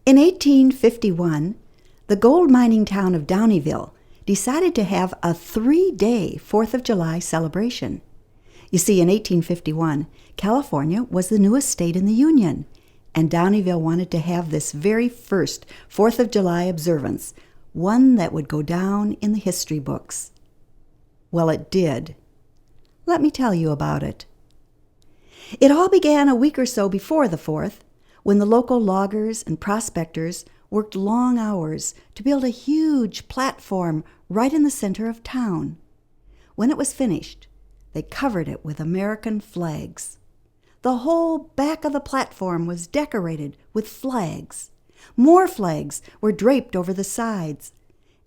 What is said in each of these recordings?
In 1851, the gold mining town of Downeville decided to have a 3-day 4th of July celebration. You see, in 1851, California was the newest state in the Union, and Downeville wanted to have this very first 4th of July observance, one that would go down in the history books. Well, it did. Let me tell you about it. It all began a week or so before the 4th, when the local loggers and prospectors worked long hours to build a huge platform right in the center of town. When it was finished, they covered it with American flags. The whole back of the platform was decorated with flags. More flags were draped over the sides.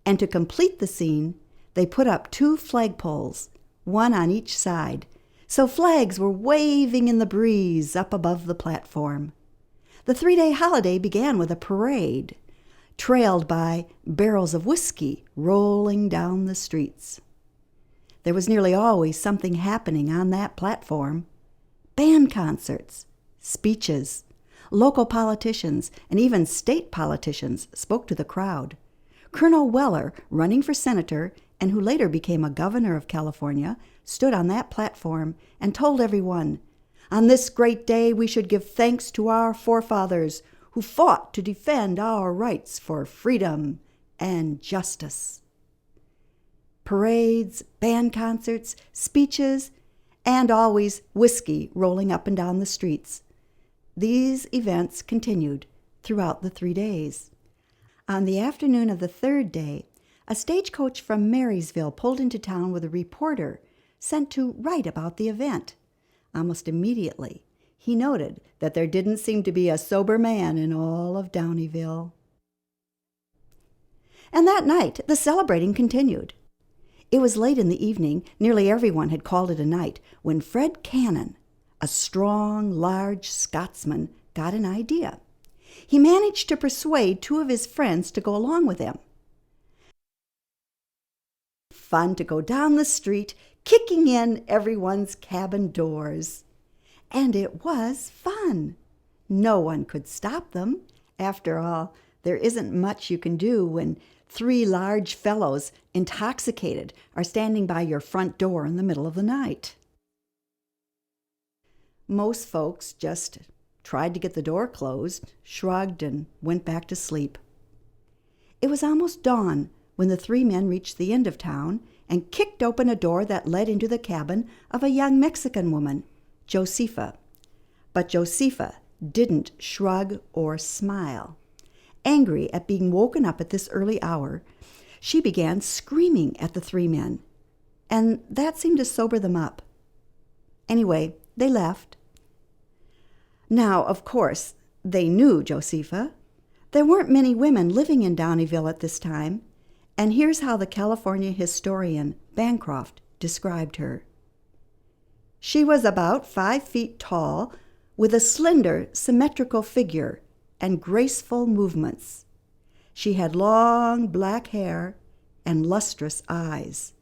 And to complete the scene, they put up 2 flagpoles, one on each side, so flags were waving in the breeze up above the platform. The 3-day holiday began with a parade, trailed by barrels of whiskey rolling down the streets. There was nearly always something happening on that platform. Band concerts, speeches, local politicians, and even state politicians spoke to the crowd. Colonel Weller, running for senator and who later became a governor of California, stood on that platform and told everyone, "On this great day we should give thanks to our forefathers who fought to defend our rights for freedom and justice." Parades, band concerts, speeches, and always whiskey rolling up and down the streets. These events continued throughout the 3 days. On the afternoon of the 3rd day, a stagecoach from Marysville pulled into town with a reporter sent to write about the event. Almost immediately, he noted that there didn't seem to be a sober man in all of Downeville. And that night, the celebrating continued. It was late in the evening, nearly everyone had called it a night, when Fred Cannon, a strong, large Scotsman, got an idea. He managed to persuade 2 of his friends to go along with him. Fun to go down the street, kicking in everyone's cabin doors. And it was fun. No one could stop them. After all, there isn't much you can do when 3 large fellows, intoxicated, are standing by your front door in the middle of the night. Most folks just tried to get the door closed, shrugged, and went back to sleep. It was almost dawn when the 3 men reached the end of town and kicked open a door that led into the cabin of a young Mexican woman, Josefa. But Josefa didn't shrug or smile. Angry at being woken up at this early hour, she began screaming at the 3 men, and that seemed to sober them up. Anyway, they left. Now, of course, they knew Josefa. There weren't many women living in Downeville at this time, and here's how the California historian Bancroft described her. She was about 5 feet tall, with a slender, symmetrical figure and graceful movements. She had long black hair and lustrous eyes.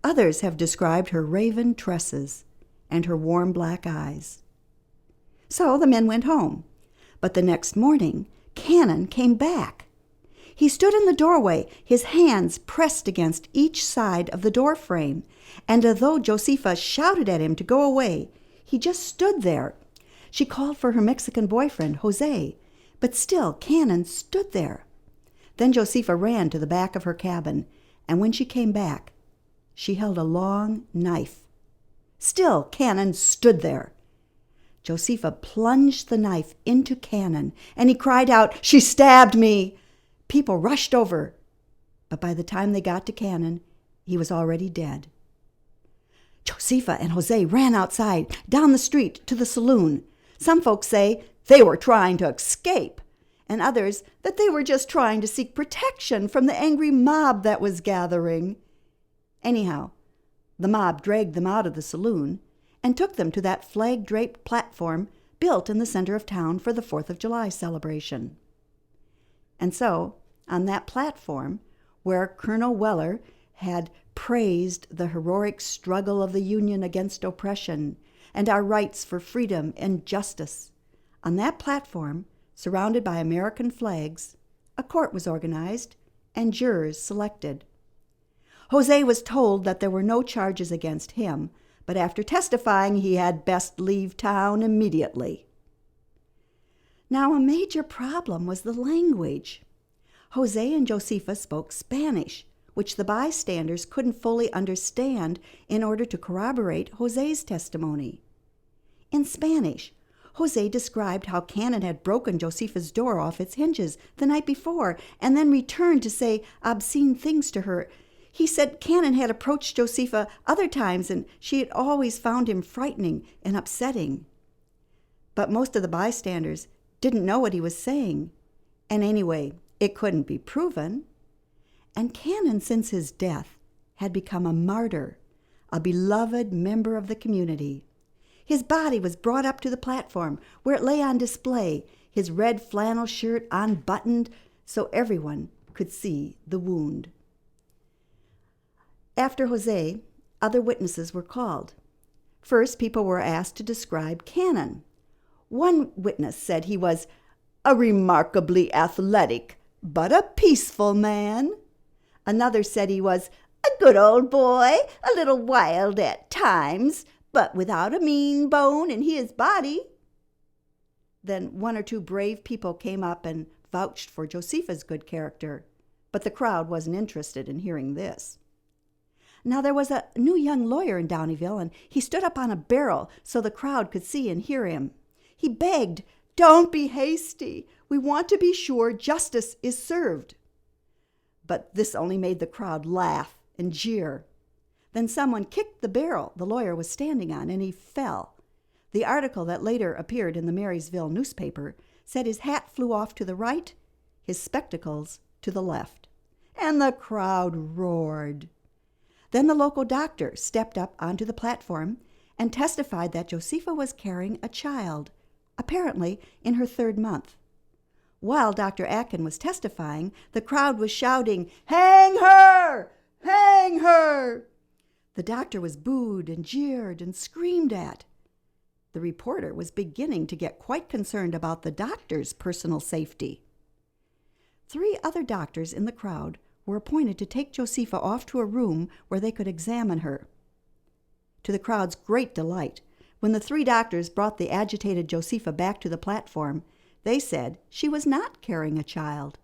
Others have described her raven tresses and her warm black eyes. So the men went home, but the next morning, Cannon came back. He stood in the doorway, his hands pressed against each side of the door frame, and although Josefa shouted at him to go away, he just stood there. She called for her Mexican boyfriend, Jose, but still Cannon stood there. Then Josefa ran to the back of her cabin, and when she came back, she held a long knife. Still Cannon stood there. Josefa plunged the knife into Cannon, and he cried out, "She stabbed me!" People rushed over, but by the time they got to Cannon, he was already dead. Josefa and Jose ran outside, down the street, to the saloon. Some folks say they were trying to escape, and others that they were just trying to seek protection from the angry mob that was gathering. Anyhow, the mob dragged them out of the saloon and took them to that flag-draped platform built in the center of town for the 4th of July celebration. And so, on that platform, where Colonel Weller had praised the heroic struggle of the Union against oppression and our rights for freedom and justice, on that platform surrounded by American flags, a court was organized and jurors selected. Jose was told that there were no charges against him, but after testifying, he had best leave town immediately. Now, a major problem was the language. Jose and Josefa spoke Spanish, which the bystanders couldn't fully understand in order to corroborate Jose's testimony. In Spanish, Jose described how Cannon had broken Josefa's door off its hinges the night before and then returned to say obscene things to her. He said Cannon had approached Josefa other times and she had always found him frightening and upsetting. But most of the bystanders didn't know what he was saying. And anyway, it couldn't be proven. And Cannon, since his death, had become a martyr, a beloved member of the community. His body was brought up to the platform where it lay on display, his red flannel shirt unbuttoned so everyone could see the wound. After Jose, other witnesses were called. First, people were asked to describe Cannon. One witness said he was a remarkably athletic, but a peaceful man. Another said he was a good old boy, a little wild at times, but without a mean bone in his body. Then one or two brave people came up and vouched for Josefa's good character, but the crowd wasn't interested in hearing this. Now there was a new young lawyer in Downeville, and he stood up on a barrel so the crowd could see and hear him. He begged, "Don't be hasty. We want to be sure justice is served." But this only made the crowd laugh and jeer. Then someone kicked the barrel the lawyer was standing on, and he fell. The article that later appeared in the Marysville newspaper said his hat flew off to the right, his spectacles to the left, and the crowd roared. Then the local doctor stepped up onto the platform and testified that Josefa was carrying a child, apparently in her 3rd month. While Dr. Atkin was testifying, the crowd was shouting, "Hang her! Hang her!" The doctor was booed and jeered and screamed at. The reporter was beginning to get quite concerned about the doctor's personal safety. 3 other doctors in the crowd were appointed to take Josefa off to a room where they could examine her. To the crowd's great delight, when the 3 doctors brought the agitated Josefa back to the platform, they said she was not carrying a child.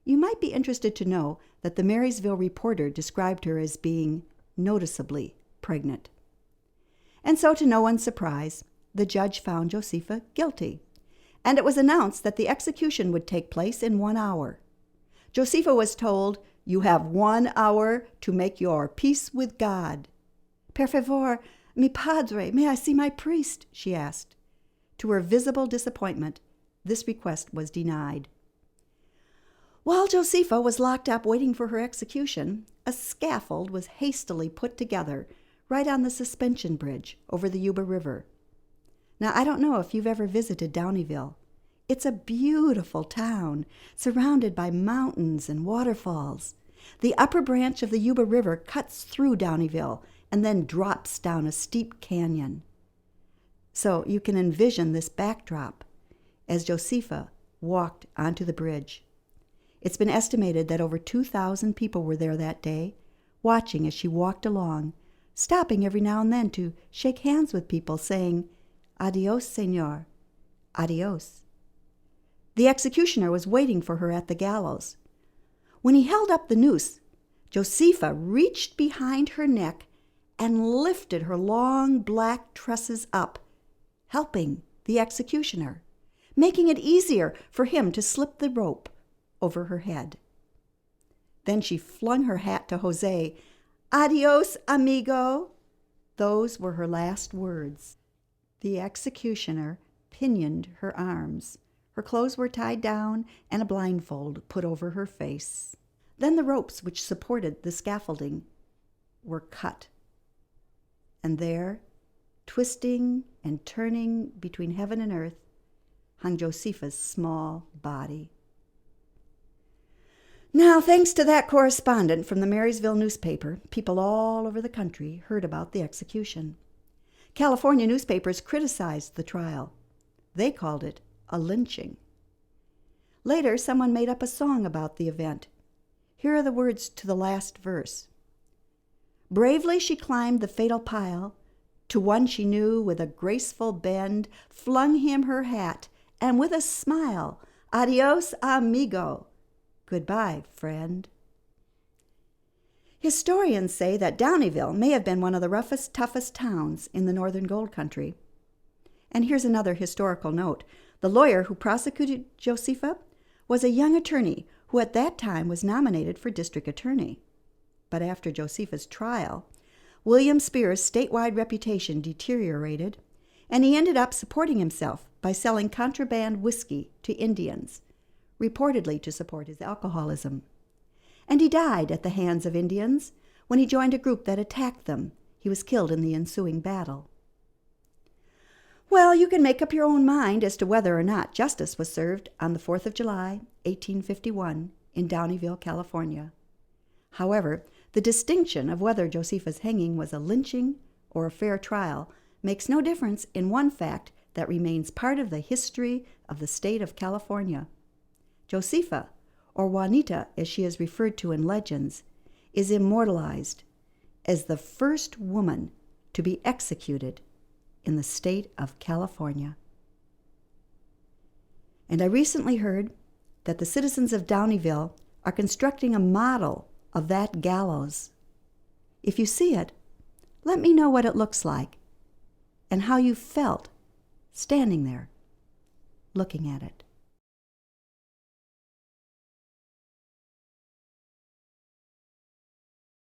You might be interested to know that the Marysville Reporter described her as being noticeably pregnant. And so, to no one's surprise, the judge found Josefa guilty, and it was announced that the execution would take place in 1 hour. Josefa was told, "You have 1 hour to make your peace with God." "Per favor, mi padre, may I see my priest?" she asked. To her visible disappointment, this request was denied. While Josefa was locked up waiting for her execution, a scaffold was hastily put together right on the suspension bridge over the Yuba River. Now, I don't know if you've ever visited Downeville. It's a beautiful town, surrounded by mountains and waterfalls. The upper branch of the Yuba River cuts through Downeville and then drops down a steep canyon. So you can envision this backdrop as Josefa walked onto the bridge. It's been estimated that over 2,000 people were there that day, watching as she walked along, stopping every now and then to shake hands with people, saying, "Adios, Señor, adios." The executioner was waiting for her at the gallows. When he held up the noose, Josefa reached behind her neck and lifted her long black tresses up, helping the executioner, making it easier for him to slip the rope over her head. Then she flung her hat to Jose. "Adios, amigo." Those were her last words. The executioner pinioned her arms. Her clothes were tied down and a blindfold put over her face. Then the ropes which supported the scaffolding were cut. And there, twisting and turning between heaven and earth, hung Josefa's small body. Now, thanks to that correspondent from the Marysville newspaper, people all over the country heard about the execution. California newspapers criticized the trial. They called it a lynching. Later, someone made up a song about the event. Here are the words to the last verse. Bravely she climbed the fatal pile. To one she knew, with a graceful bend, flung him her hat, and with a smile, Adios, amigo. Goodbye, friend. Historians say that Downeville may have been one of the roughest, toughest towns in the northern gold country. And here's another historical note. The lawyer who prosecuted Josepha was a young attorney who at that time was nominated for district attorney. But after Josepha's trial, William Spear's statewide reputation deteriorated, and he ended up supporting himself by selling contraband whiskey to Indians, reportedly to support his alcoholism. And he died at the hands of Indians when he joined a group that attacked them. He was killed in the ensuing battle. Well, you can make up your own mind as to whether or not justice was served on the 4th of July, 1851, in Downeville, California. However, the distinction of whether Josepha's hanging was a lynching or a fair trial makes no difference in one fact that remains part of the history of the state of California. Josepha, or Juanita as she is referred to in legends, is immortalized as the first woman to be executed in the state of California. And I recently heard that the citizens of Downeville are constructing a model of that gallows. If you see it, let me know what it looks like and how you felt standing there looking at it.